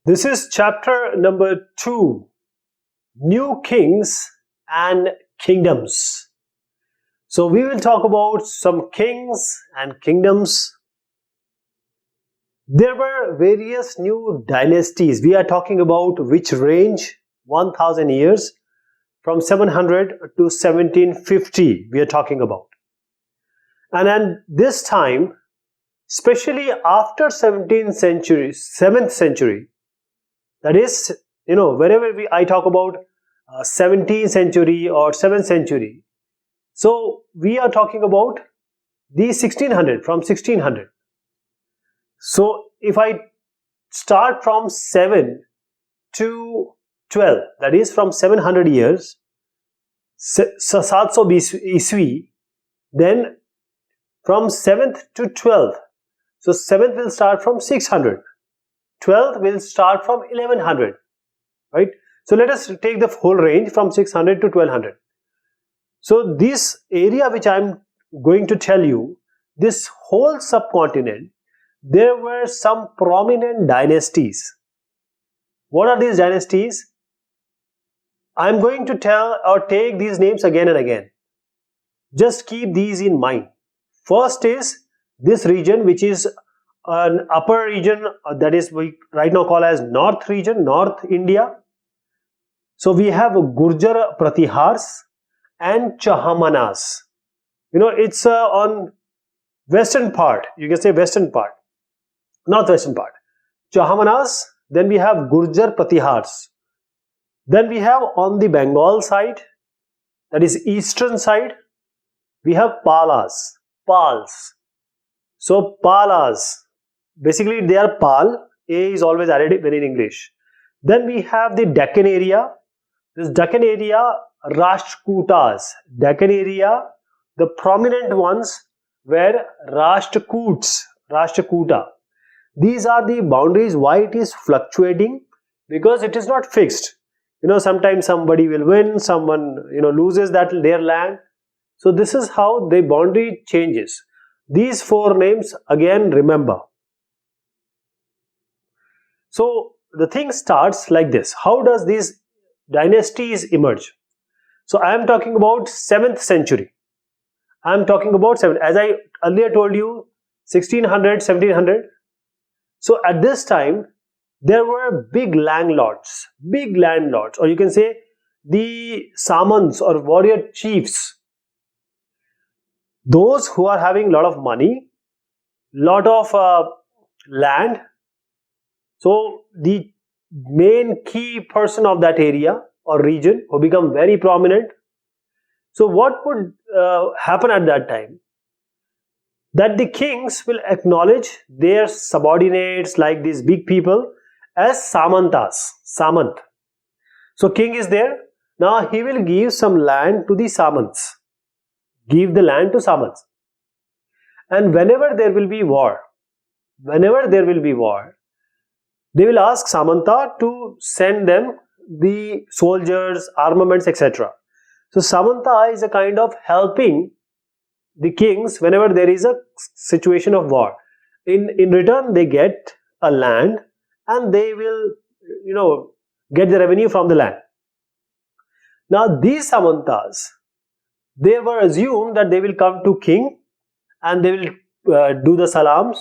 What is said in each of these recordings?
This is chapter number 2, New Kings and Kingdoms. So we will talk about some kings and kingdoms. There were various new dynasties. We are talking about which range 1000 years from 700 to 1750 we are talking about. And then this time, especially after 7th century, that is, wherever I talk about 17th century or 7th century, so we are talking about the 1600, from 1600. So if I start from 7 to 12, that is from 700 years, 700 Iswi, then from 7th to 12th, so 7th will start from 600, 12th will start from 1100, right? So let us take the whole range from 600 to 1200. So this area which I am going to tell you, this whole subcontinent, there were some prominent dynasties. What are these dynasties? I am going to tell or take these names again and again. Just keep these in mind. First is this region, which is an upper region, that is we right now call as North region, North India. So we have Gurjar Pratihars and Chahamanas. It's on western part, you can say western part, northwestern part. Chahamanas, then we have Gurjar Pratihars. Then we have on the Bengal side, that is eastern side, we have Pals. So Palas, basically they are Pal, A is always added when in English. Then we have the Deccan area. This Deccan area, Rashtrakutas. Deccan area, the prominent ones were Rashtrakuta. These are the boundaries. Why it is fluctuating? Because it is not fixed. Sometimes somebody will win, someone loses their land. So this is how the boundary changes. These four names again remember. So the thing starts like this. How does these dynasties emerge? So I am talking about 7th century. I am talking about 7th. As I earlier told you, 1600, 1700. So at this time, there were big landlords, or you can say the Samans or warrior chiefs. Those who are having a lot of money, lot of land. So the main key person of that area or region who become very prominent. So what would happen at that time? That the kings will acknowledge their subordinates, like these big people, as Samantas, Samant. So king is there. Now he will give some land to the Samants. Give the land to Samants. And whenever there will be war, they will ask Samanta to send them the soldiers, armaments, etc. So Samanta is a kind of helping the kings whenever there is a situation of war. In return, they get a land and they will, get the revenue from the land. Now these Samantas, they were assumed that they will come to king and they will do the salams.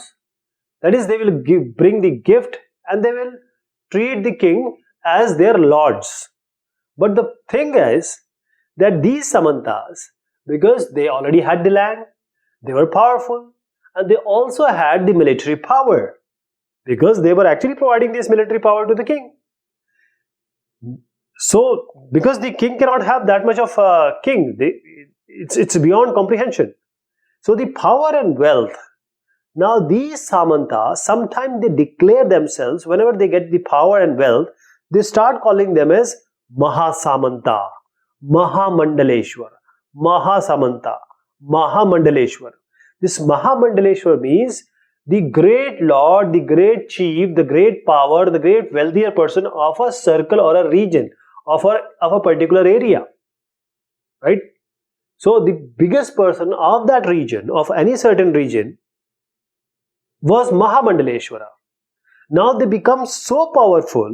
That is, they will bring the gift and they will treat the king as their lords. But the thing is that these Samantas, because they already had the land, they were powerful, and they also had the military power, because they were actually providing this military power to the king. So, because the king cannot have that much of a king, it's beyond comprehension. So the power and wealth. Now these Samantas, sometimes they declare themselves, whenever they get the power and wealth, they start calling them as Mahasamanta, Mahamandaleshwar, Mahasamanta, Mahamandaleshwar. This Mahamandaleshwar means the great lord, the great chief, the great power, the great wealthier person of a circle or a region of a particular area, right? So the biggest person of that region, of any certain region, was Mahamandaleshwara. Now they become so powerful,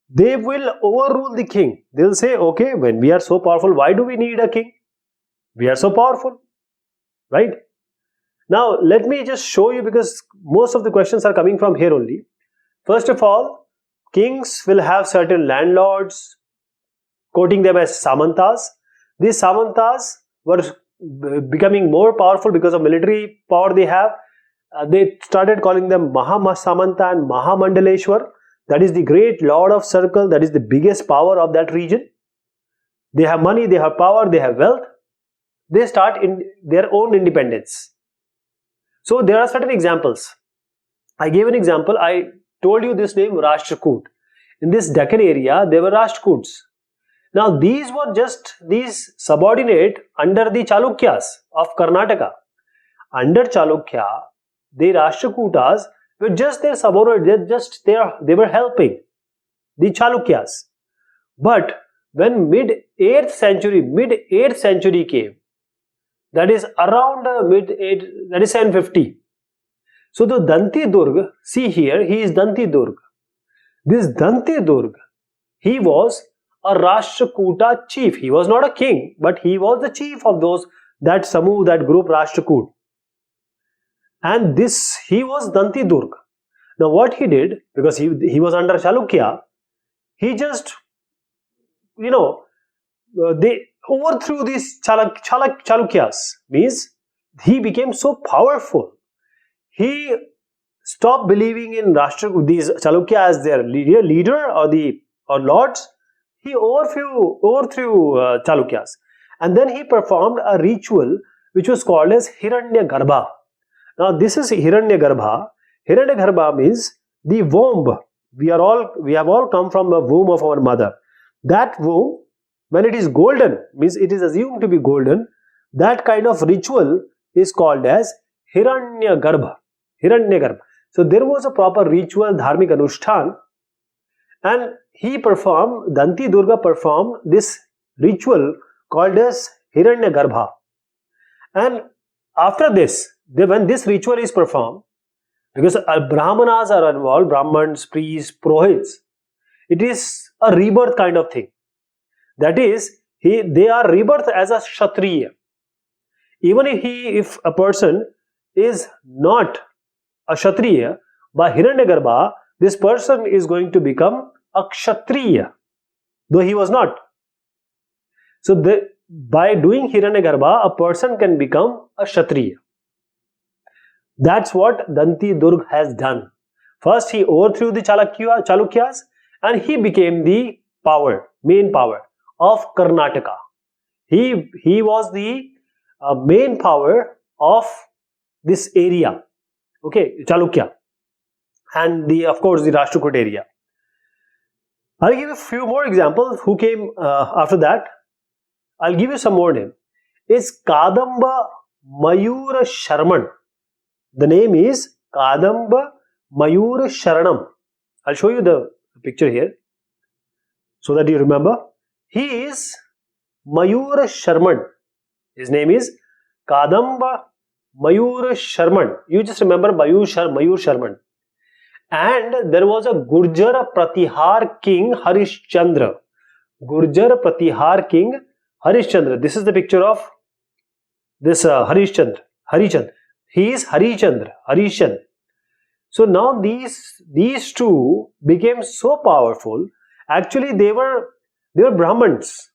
they will overrule the king. They'll say, okay, when we are so powerful, why do we need a king? We are so powerful, right? Now, let me just show you, because most of the questions are coming from here only. First of all, kings will have certain landlords, quoting them as samantas. These samantas were becoming more powerful because of military power they have. They started calling them Mahasamanta and Mahamandaleshwar. That is the great lord of circle. That is the biggest power of that region. They have money, they have power, they have wealth. They start in their own independence. So there are certain examples. I gave an example. I told you this name, Rashtrakoot. In this Deccan area, there were Rashtrakuts. Now these were just these subordinate under the Chalukyas of Karnataka. Under Chalukya, the Rashtrakutas were just their subordinate. They were helping the Chalukyas. But when mid 8th century came, that is around that is 750. So the Danti Durg, see here, he is Danti Durg. This Danti Durg, he was a Rashtrakuta chief. He was not a king, but he was the chief of that Samu, that group Rashtrakoot. And he was Danti Durg. Now what he did, because he was under Chalukya, he just, they overthrew these Chalukyas. Means he became so powerful. He stopped believing in these Chalukya as their leader or lords. He overthrew Chalukyas. And then he performed a ritual which was called as Hiranyagarbha. Now this is Hiranyagarbha. Hiranyagarbha means the womb. We have all come from the womb of our mother. That womb, when it is golden, means it is assumed to be golden, that kind of ritual is called as Hiranyagarbha. So there was a proper ritual, dharmic anushtan, and Danti Durga performed this ritual called as Hiranyagarbha. And after this, when this ritual is performed, because Brahmanas are involved, Brahmans, priests, Purohits, it is a rebirth kind of thing. That is, they are rebirth as a Kshatriya. Even if a person is not a Kshatriya, by Hiranyagarbha, this person is going to become a Kshatriya, though he was not. So by doing Hiranyagarbha, a person can become a Kshatriya. That's what Danti Durg has done. First he overthrew the Chalukyas and he became the main power of Karnataka. He was the main power of this area, okay, Chalukya, and of course the Rashtrakoot area. I'll give you a few more examples who came after that. I'll give you some more names. It's Kadamba Mayura Sharman. The name is Kadamba Mayura Sharanam. I'll show you the picture here so that you remember. He is Mayura Sharman. His name is Kadamba Mayura Sharman. You just remember Mayur Sharman. And there was a Gurjar Pratihar king Harishchandra. Gurjar Pratihar king Harishchandra. This is the picture of this Harishchandra. He is Harishchandra. So now these two became so powerful. Actually, they were Brahmins,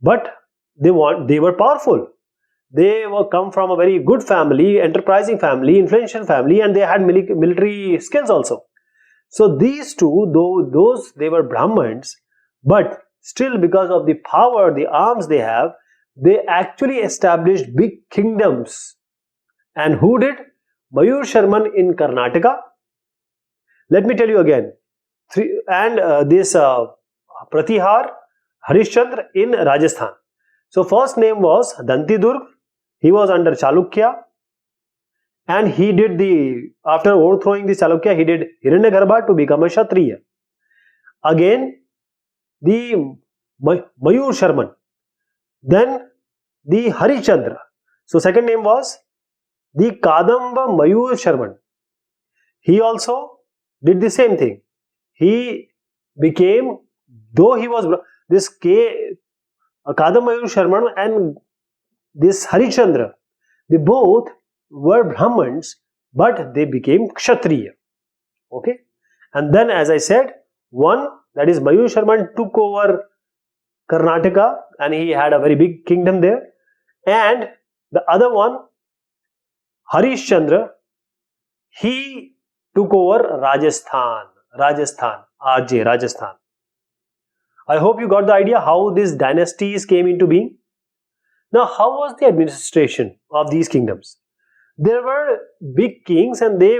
but they were powerful. They come from a very good family, enterprising family, influential family, and they had military skills also. So these two, though they were Brahmins, but still because of the power, the arms they have, they actually established big kingdoms. And who did? Mayur Sharman in Karnataka. Let me tell you again. This Pratihar Harishchandra in Rajasthan. So first name was Danti Durg. He was under Chalukya. And he did after overthrowing the Chalukya, he did Hiranyagarbha to become a Kshatriya. Again, the Mayur Sharman. Then the Harishchandra. So second name was the Kadamba Mayur Sharman. He also did the same thing. He became, though he was this Kadambayu Sharman and this Harichandra, they both were Brahmins, but they became Kshatriya. Okay, and then as I said, one, that is Mayur Sharman, took over Karnataka and he had a very big kingdom there, and the other one, Harish Chandra, he took over Rajasthan, Rajasthan. I hope you got the idea how these dynasties came into being. Now, how was the administration of these kingdoms? There were big kings and they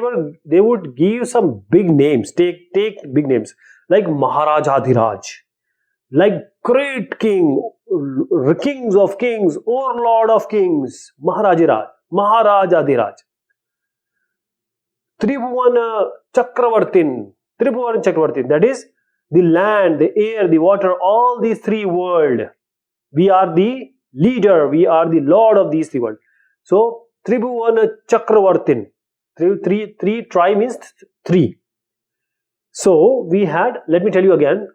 would give some big names, take big names like Maharajadhiraj, like great king, kings of kings, overlord of kings, Maharajadhiraj. Tribhuvan Chakravartin, that is the land, the air, the water, all these three worlds. We are the leader, we are the lord of these three worlds. So, Tribhuvan Chakravartin, three, tri means three. So, we had, let me tell you again,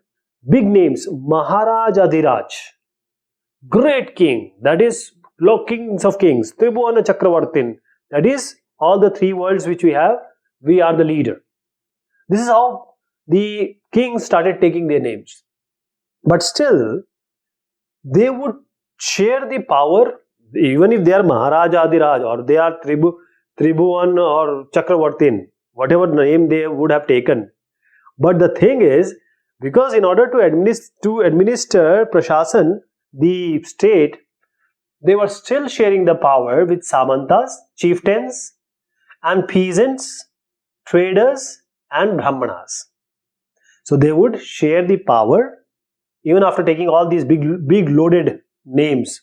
big names, Maharajadhiraj, great king, that is kings of kings, Tribhuvan Chakravartin, that is all the three worlds which we have, we are the leader. This is how the kings started taking their names. But still, they would share the power, even if they are Maharajadhiraj or they are Tribhuvan or Chakravartin, whatever name they would have taken. But the thing is, because in order to administer Prashasan, the state, they were still sharing the power with Samantas, chieftains, and peasants, traders, and Brahmanas. So they would share the power even after taking all these big loaded names.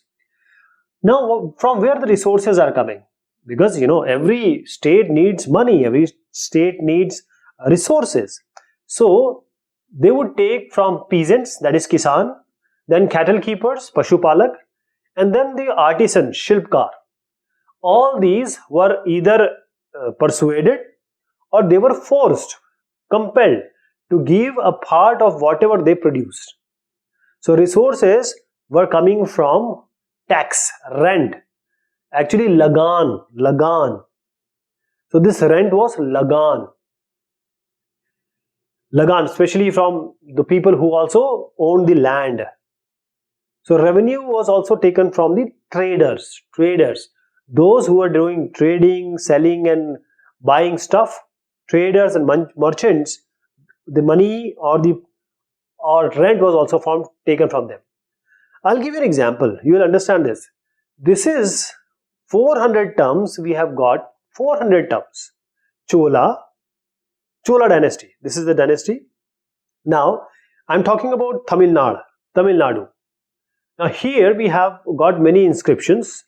Now, from where the resources are coming? Because every state needs money, every state needs resources. So they would take from peasants, that is Kisan, then cattle keepers, Pashupalak, and then the artisan, Shilpkar. All these were either persuaded or they were forced, compelled to give a part of whatever they produced. So resources were coming from tax, rent, actually Lagan. So this rent was Lagan, especially from the people who also owned the land. So revenue was also taken from the traders, those who were doing trading, selling and buying stuff, traders and merchants. The money or rent was also taken from them. I'll give you an example. You will understand this. This is 400 terms. We have got 400 terms. Chola dynasty. This is the dynasty. Now, I'm talking about Tamil Nadu. Now, here we have got many inscriptions.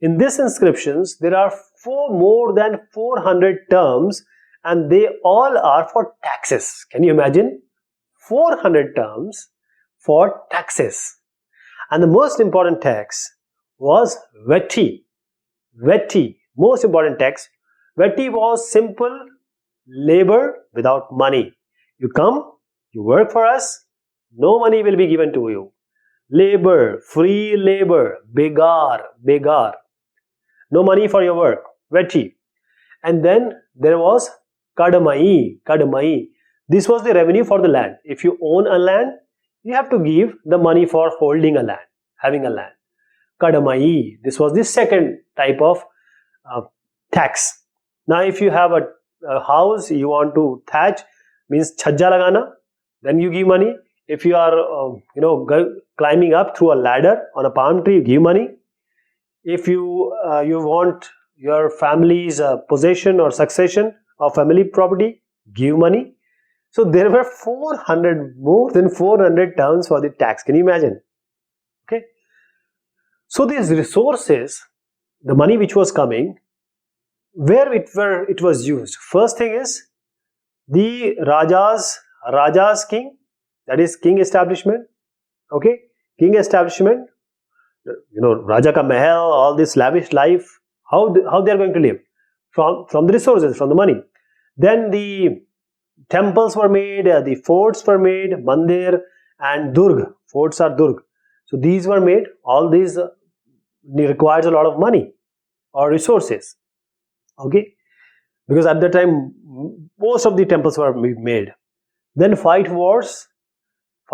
In these inscriptions, there are more than 400 terms and they all are for taxes. Can you imagine? 400 terms for taxes. And the most important tax was Vetti. Most important tax. Vetti was simple labor without money. You come, you work for us, no money will be given to you. Labor, free labor, begar. No money for your work, Vetti. And then there was Kadamai. This was the revenue for the land. If you own a land, you have to give the money for holding a land, having a land. Kadamai. This was the second type of tax. Now, if you have a house, you want to thatch, means chhajja lagana, then you give money. If you are, climbing up through a ladder on a palm tree, you give money. If you want your family's possession or succession of family property, give money. So there were more than 400 terms for the tax. Can you imagine? Okay. So these resources, the money which was coming, where it was used. First thing is the Raja's king, that is king establishment. Okay, king establishment. Raja ka mahal, all this lavish life. How they are going to live from the resources, from the money. Then the temples were made, the forts were made, mandir and durg. Forts are durg. So these were made. All these requires a lot of money or resources. Okay, because at the time most of the temples were made. Then fight wars.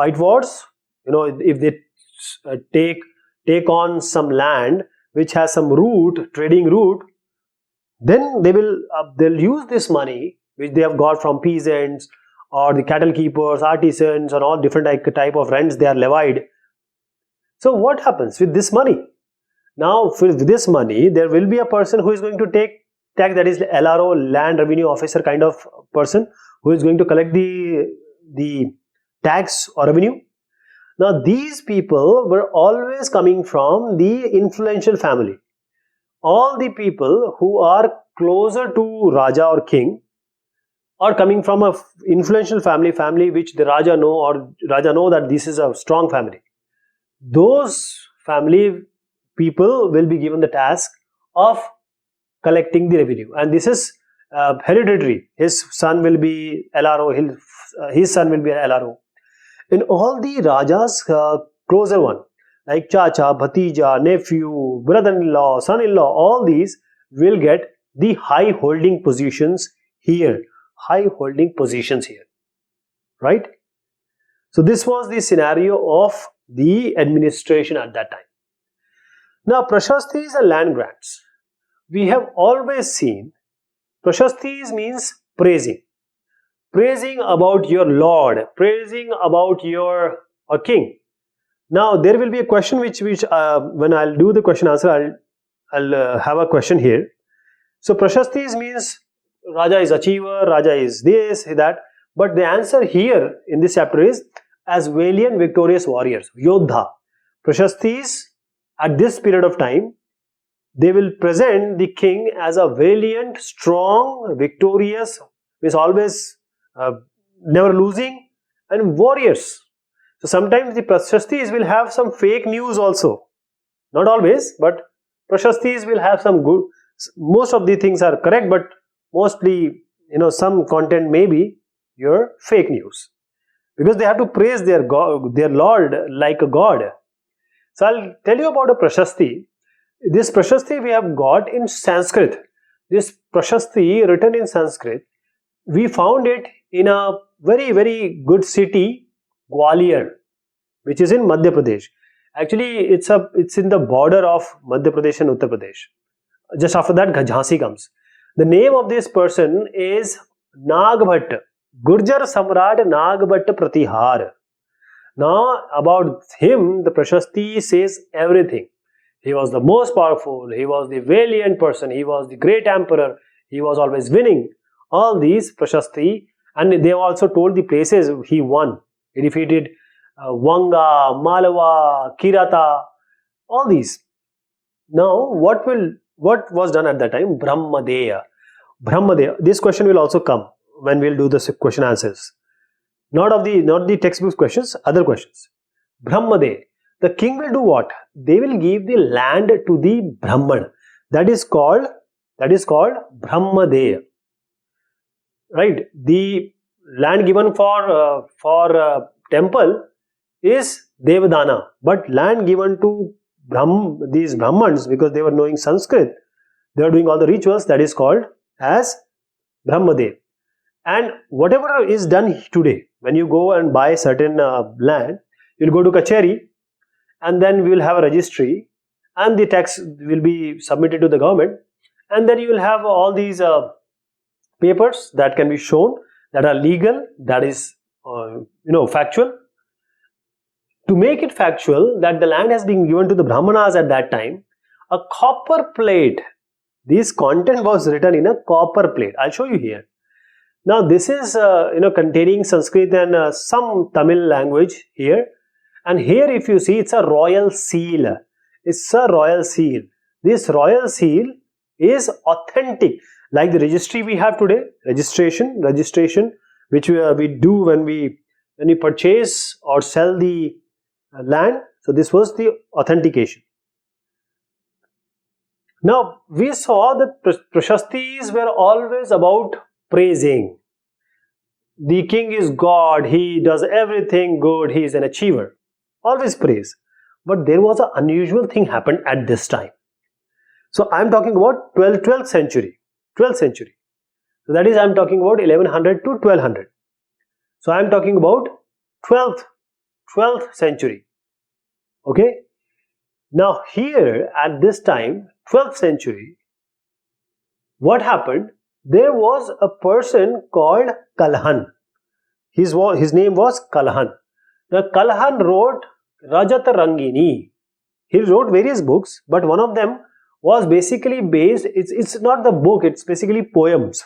If they take on some land which has some trading route, then they'll use this money which they have got from peasants or the cattle keepers, artisans, and all different type of rents they are levied. So what happens with this money? Now with this money, there will be a person who is going to take tax, that is LRO, land revenue officer kind of person, who is going to collect the tax or revenue. Now these people were always coming from the influential family. All the people who are closer to Raja or king are coming from a influential family which the Raja know that this is a strong family. Those family people will be given the task of collecting the revenue, and this is hereditary. His son will be LRO, his son will be LRO. In all the Raja's closer one, like Chacha, Bhatija, nephew, brother-in-law, son-in-law, all these will get the high holding positions here. Right? So this was the scenario of the administration at that time. Now prashastis and land grants. We have always seen prashastis means praising about your lord, praising about your king. Now there will be a question which when I'll do the question answer, I'll have a question here. So prashastis means Raja is achiever, Raja is this, that, but the answer here in this chapter is as valiant, victorious warriors, Yodha. Prashastis at this period of time, they will present the king as a valiant, strong, victorious, is always never losing, and warriors. So sometimes the prashastis will have some fake news also. Not always, but prashastis will have some good. Most of the things are correct, but mostly, some content may be your fake news, because they have to praise their God, their Lord like a god. So I'll tell you about a prashasti. This prashasti we have got in Sanskrit. This prashasti written in Sanskrit, we found it in a very, very good city, Gwalior, which is in Madhya Pradesh. Actually, it's in the border of Madhya Pradesh and Uttar Pradesh. Just after that, Jhansi comes. The name of this person is Nagbhatt, Gurjar Samrat Nagbhatt Pratihar. Now, about him, the prashasti says everything. He was the most powerful, he was the valiant person, he was the great emperor, he was always winning. All these prashasti, and they also told the places he won. He defeated Vanga, Malwa, Kirata, all these. Now, what was done at that time? Brahmadeya. This question will also come when we'll do the question answers. Not the textbook questions, other questions. Brahmadeya. The king will do what? They will give the land to the Brahman. That is called Brahmadeya. Right? The land given for temple is Devadana, but land given to these Brahmans, because they were knowing Sanskrit, they are doing all the rituals, that is called as Brahmadev. And whatever is done today, when you go and buy certain land, you'll go to Kacheri, and then we will have a registry, and the tax will be submitted to the government, and then you will have all these papers that can be shown, that are legal, that is factual. To make it factual that the land has been given to the Brahmanas at that time, a copper plate, this content was written in a copper plate. I'll show you here. Now this is containing Sanskrit and some Tamil language here, and here if you see, it's a royal seal. It's a royal seal. This royal seal is authentic, like the registry we have today, registration, which we do when we purchase or sell the land. So this was the authentication. Now we saw that prashastis were always about praising. the king is God, he does everything good, he is an achiever. Always praise. But there was an unusual thing happened at this time. So I am talking about 12th century. 12th century. So that is, I am talking about 1100 to 1200. So I am talking about 12th century. Okay. Now here at this time, 12th century, what happened? There was a person called Kalhan. His name was Kalhan. Now Kalhan wrote Rajat Rangini. He wrote various books, but one of them was basically based, it's not the book, it's basically poems.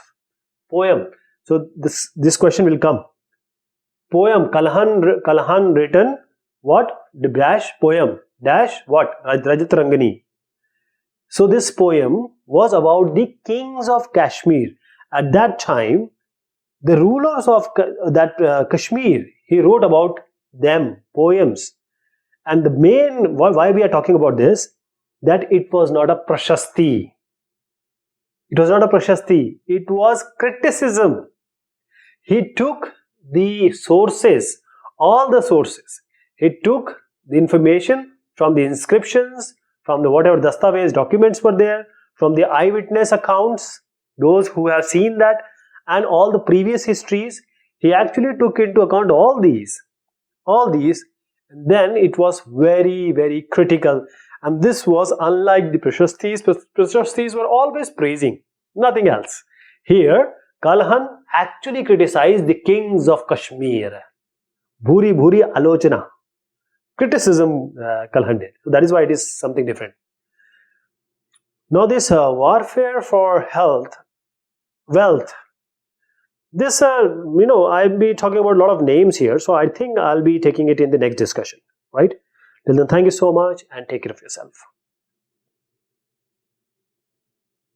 Poem. So this question will come. Poem, Kalhan written what? Dash poem. Dash what? Rajat Rangini. So this poem was about the kings of Kashmir. At that time, the rulers of Kashmir, he wrote about them, poems. And the main, why we are talking about this, that it was not a prashasti. It was not a prashasti. It was criticism. He took the sources, all the sources. He took the information from the inscriptions, from the whatever Dastavez documents were there, from the eyewitness accounts, those who have seen that, and all the previous histories. He actually took into account all these. Then it was very, very critical. And this was unlike the Prashastis. Prashastis were always praising, nothing else. Here, Kalhan actually criticized the kings of Kashmir. Bhuri bhuri alochana. Criticism Kalhan did. So that is why it is something different. Now this warfare for wealth. This, I'll be talking about a lot of names here. So I think I'll be taking it in the next discussion. Right? Till then, thank you so much and take care of yourself.